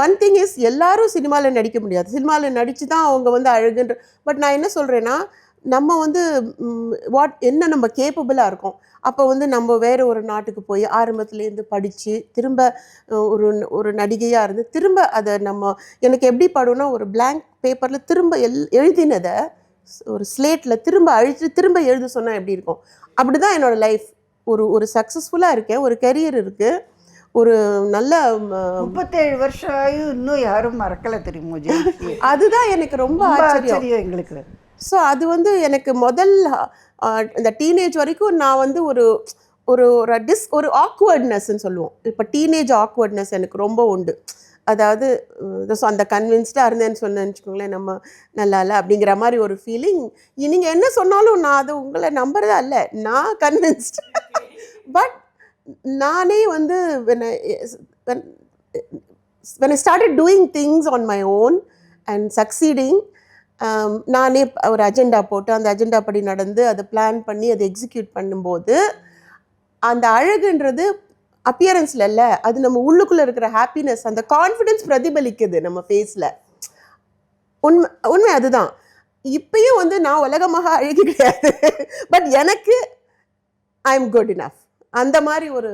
One thing is எல்லாரும் சினிமாவில் நடிக்க முடியாது. சினிமாவில் நடித்து தான் அவங்க வந்து அழகுன்ற. பட் நான் என்ன சொல்கிறேன்னா, நம்ம வந்து என்ன நம்ம கேப்பபிளாக இருக்கோம். அப்போ வந்து நம்ம வேறு ஒரு நாட்டுக்கு போய் ஆரம்பத்துலேருந்து படித்து திரும்ப ஒரு ஒரு நடிகையாக இருந்து திரும்ப அதை எனக்கு எப்படி படும்னா, ஒரு பிளாங்க் பேப்பரில் திரும்ப எழுதினதை ஒரு ஸ்லேட்டில் திரும்ப அழித்து திரும்ப எழுத சொன்னால் எப்படி இருக்கும்? அப்படி தான் என்னோடய லைஃப். ஒரு சக்ஸஸ்ஃபுல்லாக இருக்கேன், ஒரு கெரியர் இருக்குது, ஒரு நல்ல 37 வருஷம் ஆயும் இன்னும் யாரும் மறக்கலை தெரியுமோ ஜெயஸ்ரீ. அதுதான் எனக்கு ரொம்ப ஆச்சரியம் எங்களுக்கு. ஸோ அது வந்து எனக்கு இந்த டீனேஜ் வரைக்கும் நான் வந்து ஒரு ஒரு ஆக்வர்ட்னஸ்ன்னு சொல்லுவோம். இப்போ டீனேஜ் ஆக்வர்ட்னஸ் எனக்கு ரொம்ப உண்டு. அதாவது அந்த கன்வின்ஸ்டாக இருந்தேன்னு சொன்னேன்னு நம்ம நல்லா இல்லை அப்படிங்கிற மாதிரி ஒரு ஃபீலிங். நீங்கள் என்ன சொன்னாலும் நான் அது உங்களை நம்புறதா இல்லை, நான் கன்வின்ஸ்ட். பட் நானே வந்து when I started doing things on my own and succeeding, நானே ஒரு அஜெண்டா போட்டு அந்த அஜெண்டா படி நடந்து அதை பிளான் பண்ணி அதை எக்ஸிக்யூட் பண்ணும்போது அந்த அழகுன்றது அப்பியரன்ஸில் இல்லை, அது நம்ம உள்ளுக்குள்ளே இருக்கிற ஹாப்பினஸ், அந்த கான்ஃபிடென்ஸ் பிரதிபலிக்குது நம்ம ஃபேஸில். உண்மை அதுதான். இப்பயும் வந்து நான் உலகமாக அழகு கிடையாது, பட் எனக்கு ஐ எம் குட் இனஃப் அந்த மாதிரி ஒரு